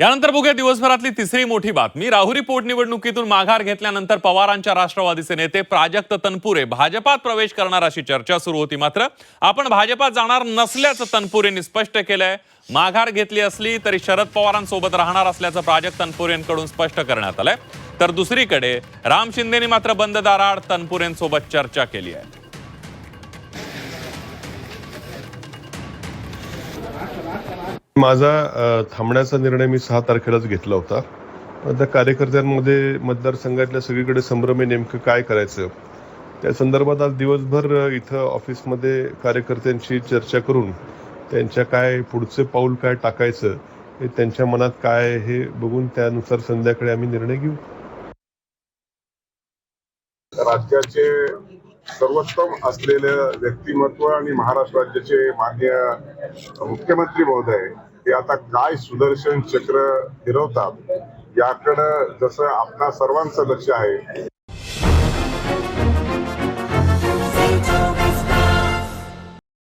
यानंतर बघूया दिवसभरातली तिसरी मोठी बातमी। राहुरी पोटनिवडणुकीतून माघार घेतल्यानंतर पवारांच्या राष्ट्रवादीचे नेते प्राजक्त तनपुरे भाजपात प्रवेश करणार अशी चर्चा सुरू होती। मात्र आपण भाजपात जाणार नसल्याचं तनपुरेंनी स्पष्ट केलंय। माघार घेतली असली तरी शरद पवारांसोबत राहणार असल्याचं प्राजक्त तनपुरेंकडून स्पष्ट करण्यात आलंय। तर दुसरीकडे राम शिंदेनी मात्र बंद दाराआड तनपुरेंसोबत चर्चा केली आहे। माझा थांबण्याचा निर्णय मी 6 तारखेलाच घेतला होता। त्या कार्यकर्त्यांमध्ये मतदारसंघातल्या सगळीकडे संभ्रम आहे, नेमकं काय करायचं त्या संदर्भात आज दिवसभर इथं ऑफिसमध्ये कार्यकर्त्यांशी चर्चा करून त्यांच्या काय पुढचे पाऊल काय टाकायचं हे त्यांच्या मनात काय हे बघून त्यानुसार संध्याकाळी आम्ही निर्णय घेऊ। राज्याचे सर्वोत्तम असलेले व्यक्तिमत्व आणि महाराष्ट्र राज्याचे माननीय मुख्यमंत्री महोदय हे आता काय सुदर्शन चक्र फिरवतात याकडे जसं आपणा सर्वांचं लक्ष आहे।